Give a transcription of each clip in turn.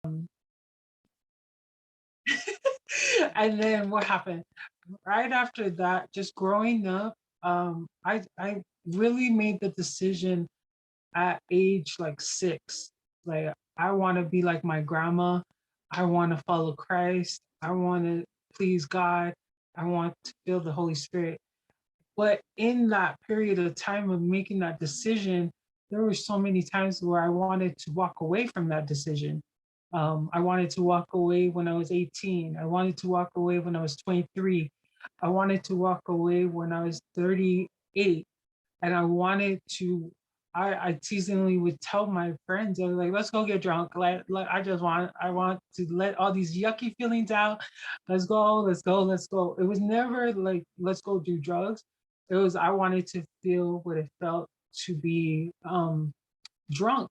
And then what happened? Right after that, just growing up, I really made the decision at age like 6. Like, I want to be like my grandma. I want to follow Christ. I want to please God. I want to feel the Holy Spirit. But in that period of time of making that decision, there were so many times where I wanted to walk away from that decision. I wanted to walk away when I was 18. I wanted to walk away when I was 23. I wanted to walk away when I was 38. And I wanted to, I teasingly would tell my friends, I was like, let's go get drunk. I want to let all these yucky feelings out. Let's go, let's go, let's go. It was never like, let's go do drugs. It was, I wanted to feel what it felt to be drunk.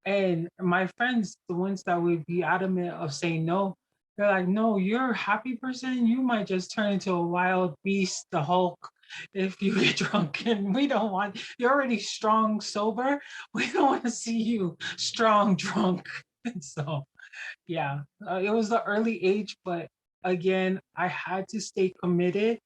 And my friends, the ones that would be adamant of saying no, they're like, no, you're a happy person. You might just turn into a wild beast, the Hulk, if you get drunk. And we don't want, you're already strong, sober. We don't want to see you strong, drunk. And so, yeah, it was the early age, but again, I had to stay committed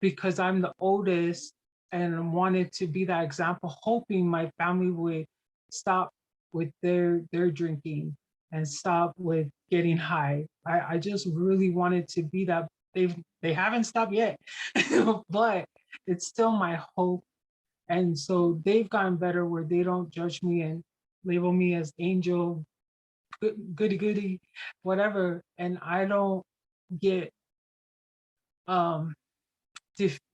because I'm the oldest and wanted to be that example, hoping my family would stop with their drinking and stop with getting high. I just really wanted to be that. They haven't stopped yet, but it's still my hope. And so they've gotten better where they don't judge me and label me as angel, goody goody, whatever. And I don't get um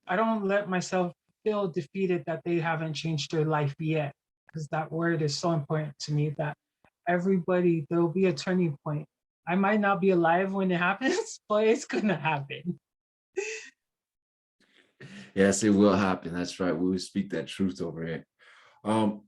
I don't let myself feel defeated that they haven't changed their life yet, because that word is so important to me that everybody, there'll be a turning point. I might not be alive when it happens, but it's gonna happen. Yes, it will happen. That's right. We will speak that truth over it.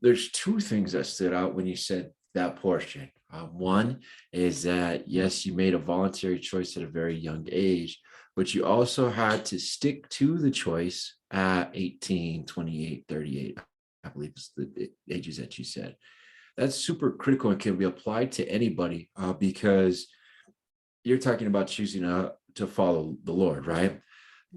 There's two things that stood out when you said that portion. One is that, yes, you made a voluntary choice at a very young age, but you also had to stick to the choice at 18, 28, 38. I believe is the ages that you said. That's super critical and can be applied to anybody because you're talking about choosing to follow the Lord, right?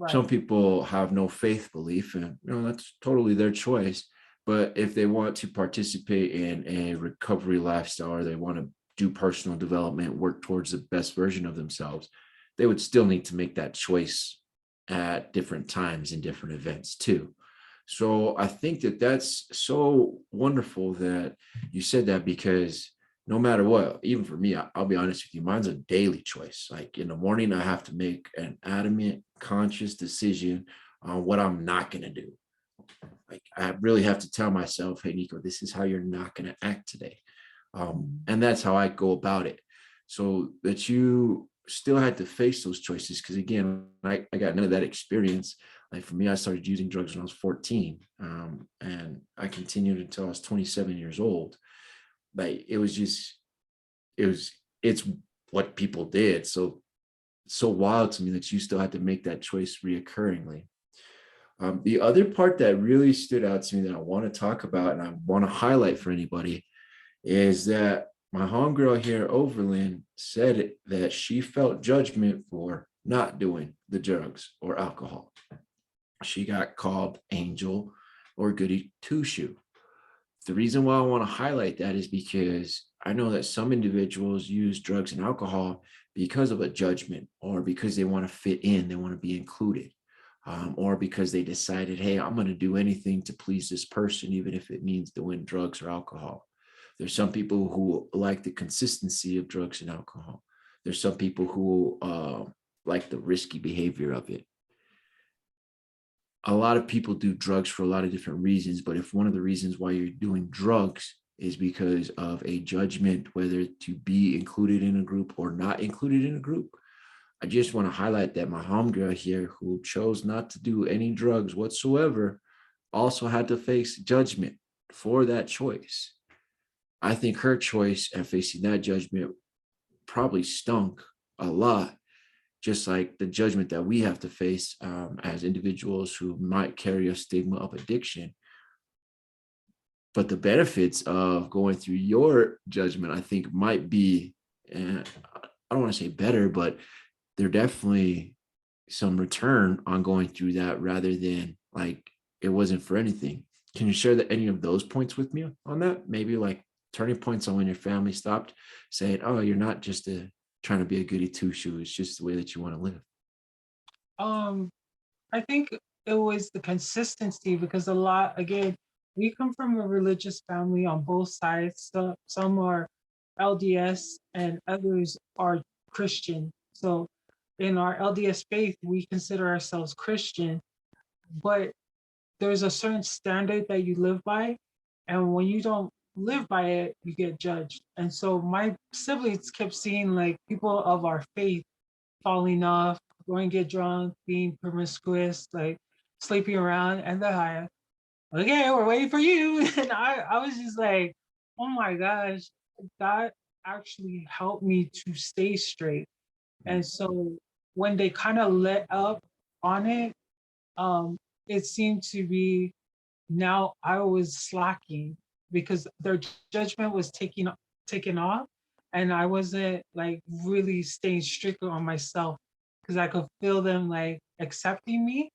Some Right. people have no faith belief, and that's totally their choice. But if they want to participate in a recovery lifestyle, or they want to do personal development, work towards the best version of themselves, they would still need to make that choice at different times in different events too. So I think that that's so wonderful that you said that, because no matter what, even for me, I'll be honest with you, mine's a daily choice. Like in the morning, I have to make an adamant, conscious decision on what I'm not going to do. Like I really have to tell myself, hey, Nico, this is how you're not going to act today. And that's how I go about it. So that you still had to face those choices. Because again, I got none of that experience. Like for me, I started using drugs when I was 14, and I continued until I was 27 years old. Like it was just, it's what people did. So wild to me that you still had to make that choice reoccurringly. The other part that really stood out to me that I want to talk about and I want to highlight for anybody is that my homegirl here, Overland, said that she felt judgment for not doing the drugs or alcohol. She got called angel or goody two shoe. The reason why I want to highlight that is because I know that some individuals use drugs and alcohol because of a judgment, or because they want to fit in, they want to be included, or because they decided, hey, I'm going to do anything to please this person, even if it means doing drugs or alcohol. There's some people who like the consistency of drugs and alcohol. There's some people who like the risky behavior of it. A lot of people do drugs for a lot of different reasons, but if one of the reasons why you're doing drugs is because of a judgment, whether to be included in a group or not included in a group, I just want to highlight that my homegirl here, who chose not to do any drugs whatsoever, also had to face judgment for that choice. I think her choice and facing that judgment probably stunk a lot, just like the judgment that we have to face as individuals who might carry a stigma of addiction. But the benefits of going through your judgment, I think, might be want to say better, but they're definitely some return on going through that rather than like it wasn't for anything. Can you share any of those points with me on that? Maybe like turning points on when your family stopped saying, "Oh, you're not just trying to be a goody two shoe. It's just the way that you want to live." Um, I think it was the consistency because a lot, again, we come from a religious family on both sides. So some are LDS and others are Christian. So in our LDS faith, we consider ourselves Christian, but there's a certain standard that you live by. And when you don't live by it, you get judged. And so my siblings kept seeing like people of our faith falling off, going to get drunk, being promiscuous, like sleeping around, and then okay, we're waiting for you. And I was just like, oh my gosh, that actually helped me to stay straight. And so when they kind of let up on it, um, it seemed to be now I was slacking because their judgment was taken off, and I wasn't like really staying strict on myself because I could feel them like accepting me.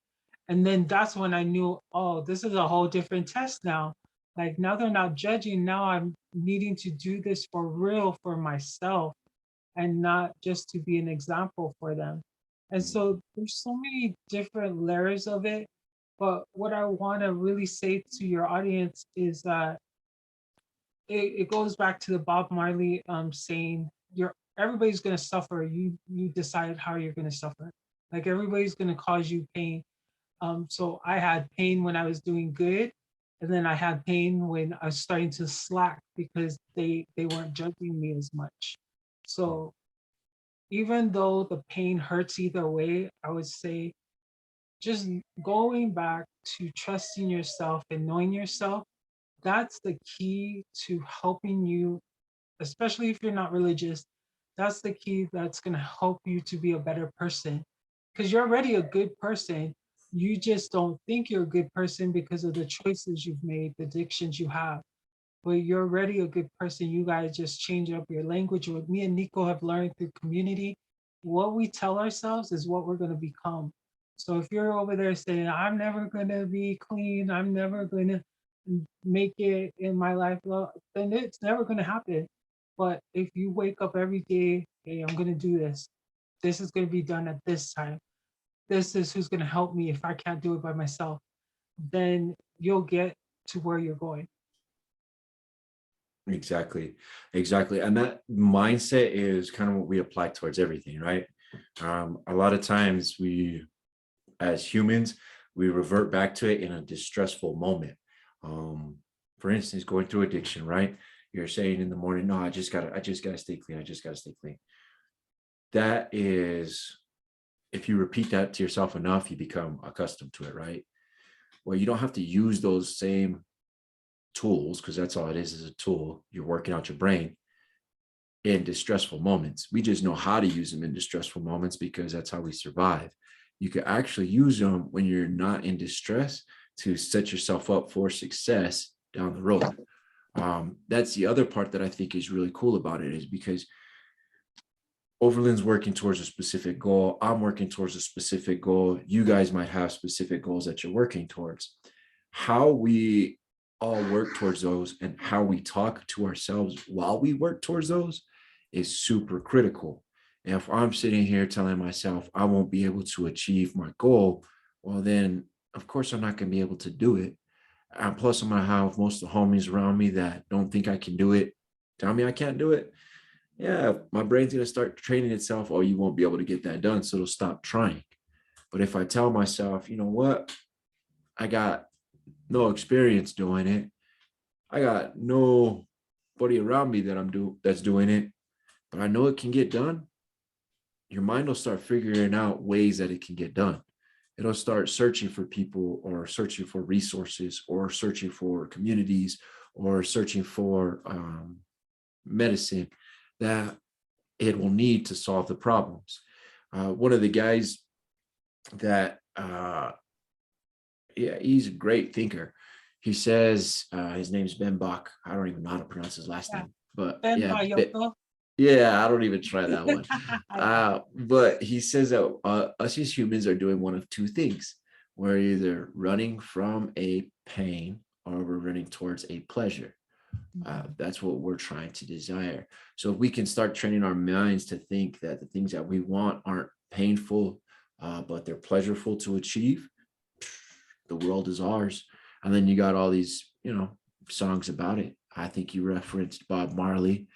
And then that's when I knew, oh, this is a whole different test now. Like now they're not judging. Now I'm needing to do this for real for myself and not just to be an example for them. And so there's so many different layers of it. But what I want to really say to your audience is that it goes back to the Bob Marley saying, "You're everybody's going to suffer. You decide how you're going to suffer. Like everybody's going to cause you pain." So I had pain when I was doing good, and then I had pain when I was starting to slack because they weren't judging me as much. So even though the pain hurts either way, I would say just going back to trusting yourself and knowing yourself, that's the key to helping you, especially if you're not religious. That's the key that's going to help you to be a better person because you're already a good person. You just don't think you're a good person because of the choices you've made, the addictions you have, but you're already a good person. You guys just change up your language. What me and Nico have learned through community, what we tell ourselves is what we're going to become. So if you're over there saying, I'm never going to be clean, I'm never going to make it in my life, well, then it's never going to happen. But if you wake up every day, hey, I'm going to do this. This is going to be done at this time. This is who's going to help me if I can't do it by myself. Then you'll get to where you're going. Exactly. Exactly. And that mindset is kind of what we apply towards everything, right? A lot of times we, as humans, we revert back to it in a distressful moment. Um, for instance, going through addiction, right? You're saying in the morning, no, I just gotta stay clean. I just gotta stay clean. That is, if you repeat that to yourself enough, you become accustomed to it, right? Well, you don't have to use those same tools, because that's all it is a tool. You're working out your brain in distressful moments. We just know how to use them in distressful moments because that's how we survive. You can actually use them when you're not in distress to set yourself up for success down the road. That's the other part that I think is really cool about it, is because Overland's working towards a specific goal. I'm working towards a specific goal. You guys might have specific goals that you're working towards. How we all work towards those and how we talk to ourselves while we work towards those is super critical. And if I'm sitting here telling myself I won't be able to achieve my goal, well, then of course I'm not going to be able to do it. And plus, I'm going to have most of the homies around me that don't think I can do it tell me I can't do it. Yeah, my brain's going to start training itself. Oh, you won't be able to get that done. So it'll stop trying. But if I tell myself, you know what, I got no experience doing it. I got nobody around me that's doing it, but I know it can get done. Your mind will start figuring out ways that it can get done. It'll start searching for people or searching for resources or searching for communities or searching for medicine that it will need to solve the problems. One of the guys that, yeah, he's a great thinker. He says his name's Ben Bach. I don't even know how to pronounce his last Yeah. name, but Ben yeah, Mayoto. Yeah, I don't even try that one. I know. But he says that us as humans are doing one of two things. We're either running from a pain or we're running towards a pleasure. Mhm. That's what we're trying to desire. So if we can start training our minds to think that the things that we want aren't painful, but they're pleasurable to achieve, the world is ours. And then you got all these, songs about it. I think you referenced Bob Marley.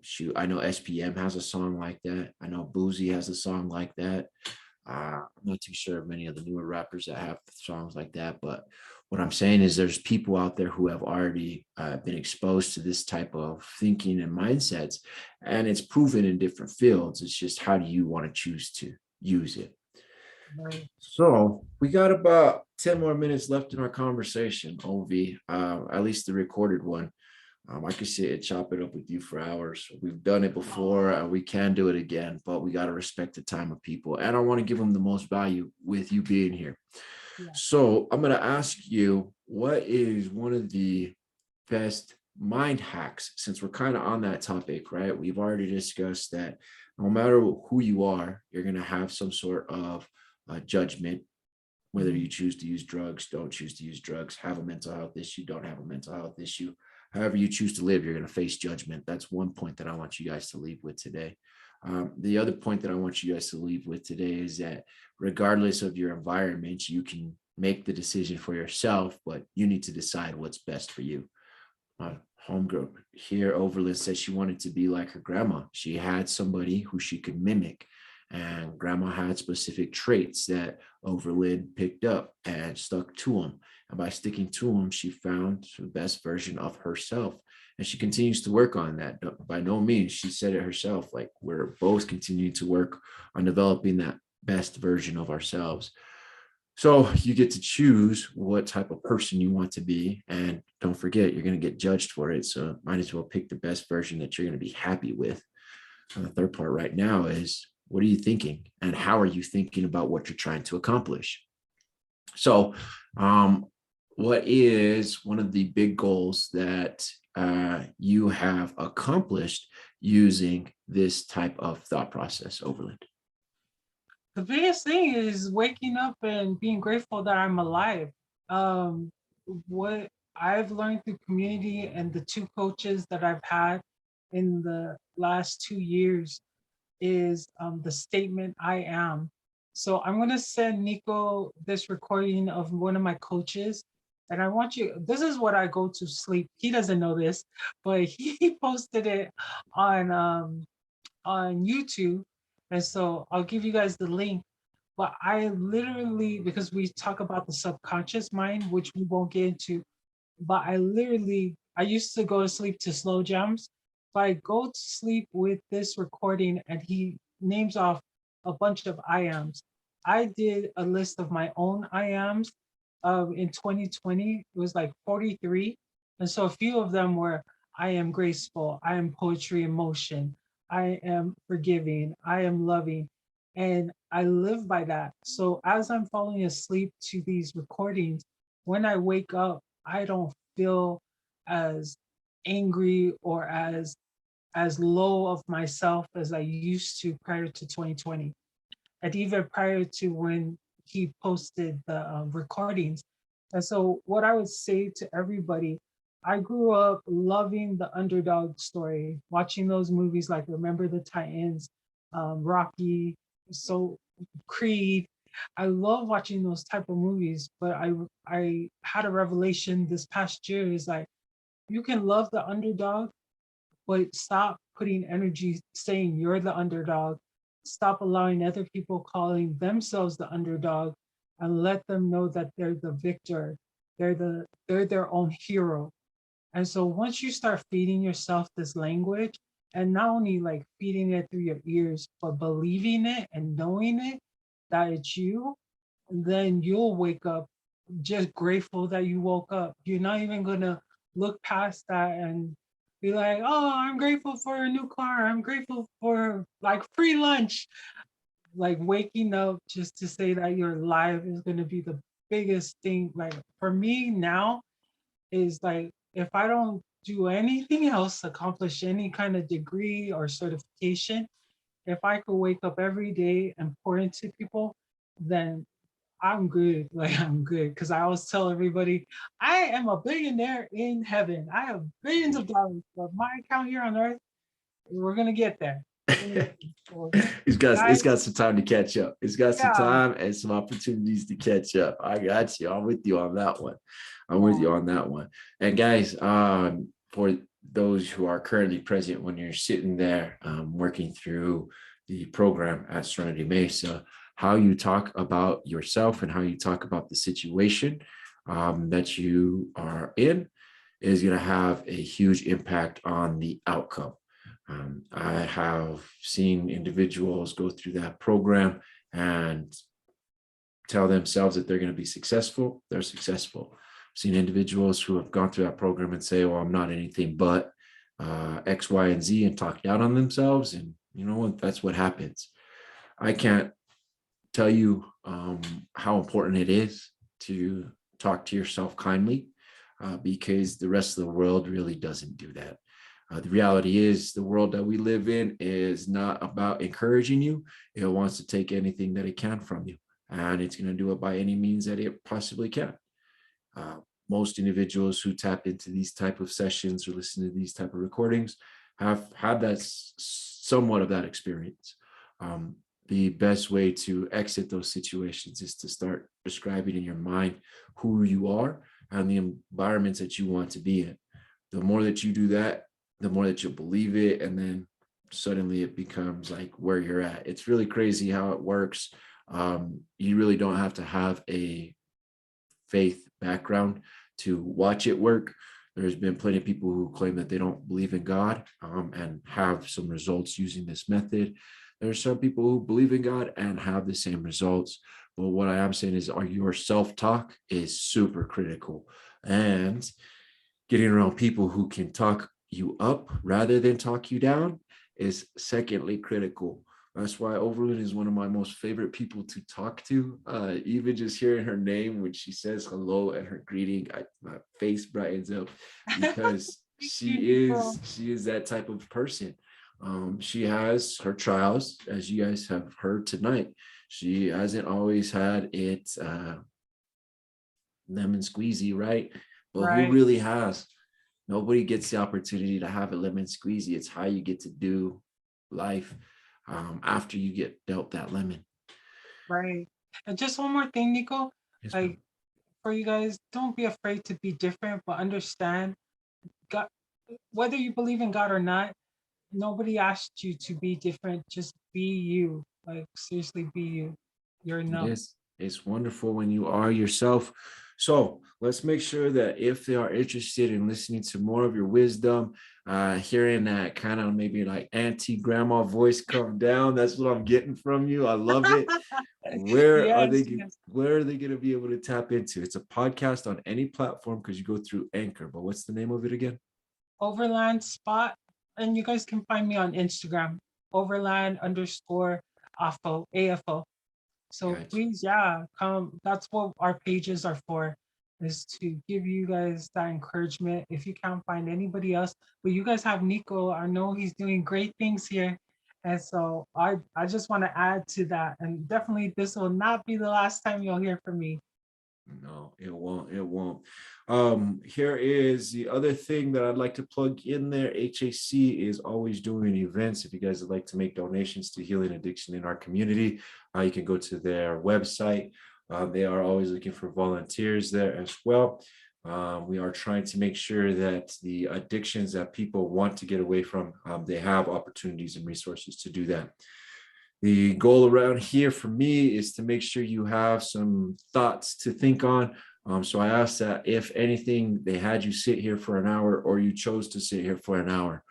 Shoot, I know SPM has a song like that. I know Boozy has a song like that. I'm not too sure of many of the newer rappers that have songs like that, but what I'm saying is there's people out there who have already been exposed to this type of thinking and mindsets, and it's proven in different fields. It's just how do you want to choose to use it? Right. So we got about 10 more minutes left in our conversation, OV, at least the recorded one. I could sit and chop it up with you for hours. We've done it before. We can do it again, but we got to respect the time of people. And I want to give them the most value with you being here. Yeah. So I'm going to ask you, what is one of the best mind hacks, since we're kind of on that topic, right? We've already discussed that no matter who you are, you're going to have some sort of judgment, whether Mhm. you choose to use drugs, don't choose to use drugs, have a mental health issue, don't have a mental health issue. However you choose to live, you're going to face judgment. That's one point that I want you guys to leave with today. The other point that I want you guys to leave with today is that regardless of your environment, you can make the decision for yourself, but you need to decide what's best for you. Homegirl here, Overland, says she wanted to be like her grandma. She had somebody who she could mimic, and grandma had specific traits that Overland picked up and stuck to them. And by sticking to them, she found the best version of herself. And she continues to work on that. By no means, she said it herself, like we're both continuing to work on developing that best version of ourselves. So you get to choose what type of person you want to be. And don't forget, you're going to get judged for it. So might as well pick the best version that you're going to be happy with. And the third part right now is, what are you thinking? And how are you thinking about what you're trying to accomplish? So, what is one of the big goals that you have accomplished using this type of thought process, Overland? The biggest thing is waking up and being grateful that I'm alive. Um, what I've learned through community and the two coaches that I've had in the last 2 years is the statement I am. So I'm gonna send Nico this recording of one of my coaches. And I want you, this is what I go to sleep. He doesn't know this, but he posted it on YouTube. And so I'll give you guys the link. But I literally, because we talk about the subconscious mind, which we won't get into, but I used to go to sleep to slow jams. But I go to sleep with this recording and he names off a bunch of I ams. I did a list of my own I ams in 2020. It was like 43. And so a few of them were I am graceful, I am poetry in motion, I am forgiving, I am loving. And I live by that. So as I'm falling asleep to these recordings, when I wake up, I don't feel as angry or as low of myself as I used to prior to 2020, and even prior to when he posted the recordings. And so, what I would say to everybody, I grew up loving the underdog story, watching those movies like Remember the Titans, Rocky, so Creed. I love watching those type of movies, but I had a revelation this past year is like you can love the underdog, but stop putting energy saying you're the underdog. Stop allowing other people calling themselves the underdog and let them know that they're the victor. They're their own hero. And so once you start feeding yourself this language, and not only like feeding it through your ears, but believing it and knowing it that it's you, then you'll wake up just grateful that you woke up. You're not even gonna look past that and be like, oh, I'm grateful for a new car. I'm grateful for like free lunch. Like waking up just to say that you're alive is gonna be the biggest thing. Like for me now is like if I don't do anything else, accomplish any kind of degree or certification, if I could wake up every day and pour into people, then I'm good. Like I'm good. Cause I always tell everybody, I am a billionaire in heaven. I have billions of dollars, but my account here on earth, we're gonna get there. We're gonna get there. So, It's guys, got some time to catch up. It's got some yeah, time and some opportunities to catch up. I got you. I'm with you on that one. I'm with yeah, you on that one. And guys, for those who are currently present when you're sitting there working through the program at Serenity Mesa, how you talk about yourself and how you talk about the situation that you are in is going to have a huge impact on the outcome. I have seen individuals go through that program and tell themselves that they're going to be successful. They're successful. I've seen individuals who have gone through that program and say, well, I'm not anything but X, Y, and Z, and talk down on themselves. And you know what? That's what happens. I can't tell you how important it is to talk to yourself kindly because the rest of the world really doesn't do that. The reality is the world that we live in is not about encouraging you. It wants to take anything that it can from you, and it's going to do it by any means that it possibly can. Uh, Most individuals who tap into these type of sessions or listen to these type of recordings have had that somewhat of that experience. The best way to exit those situations is to start describing in your mind who you are and the environments that you want to be in. The more that you do that, the more that you believe it, and then suddenly it becomes like where you're at. It's really crazy how it works. You really don't have to have a faith background to watch it work. There's been plenty of people who claim that they don't believe in God and have some results using this method. There are some people who believe in God and have the same results. But what I am saying is your self-talk is super critical. And getting around people who can talk you up rather than talk you down is secondly critical. That's why Overland is one of my most favorite people to talk to. Even just hearing her name when she says hello and her greeting, my face brightens up because thank you, Nico. she is that type of person. She has her trials, as you guys have heard tonight. She hasn't always had it lemon squeezy, right? But who Right, really has? Nobody gets the opportunity to have a lemon squeezy. It's how you get to do life after you get dealt that lemon. right. And just one more thing, Nico. Yes, Like ma'am. for you guys, don't be afraid to be different, but understand God, whether you believe in God or not, nobody asked you to be different. Just be you. Like seriously, be you. You're It enough. is. It's wonderful when you are yourself. So let's make sure that if they are interested in listening to more of your wisdom, hearing that kind of maybe like auntie grandma voice come down, that's what I'm getting from you. I love it. Yes, yes. Where are they going to be able to tap into? It's a podcast on any platform because you go through Anchor, but what's the name of it again? Overland spot. And you guys can find me on Instagram, overland underscore AFO, AFO. So Gotcha. please, yeah, come. That's what our pages are for, is to give you guys that encouragement. If you can't find anybody else, but you guys have Nico, I know he's doing great things here. And so I just want to add to that. And definitely this will not be the last time you'll hear from me. No, it won't. It won't. Here is the other thing that I'd like to plug in there. HAC is always doing events. If you guys would like to make donations to healing addiction in our community, you can go to their website. They are always looking for volunteers there as well. We are trying to make sure that the addictions that people want to get away from, they have opportunities and resources to do that. The goal around here for me is to make sure you have some thoughts to think on. So I asked that if anything, they had you sit here for an hour or you chose to sit here for an hour,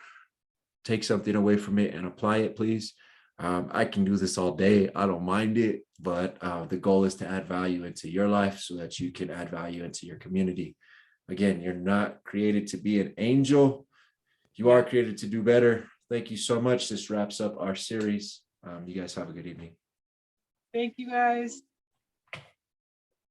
take something away from it and apply it, please. I can do this all day. I don't mind it, but the goal is to add value into your life so that you can add value into your community. Again, you're not created to be an angel. You are Yeah. created to do better. Thank you so much. This wraps up our series. You guys have a good evening. Thank you guys.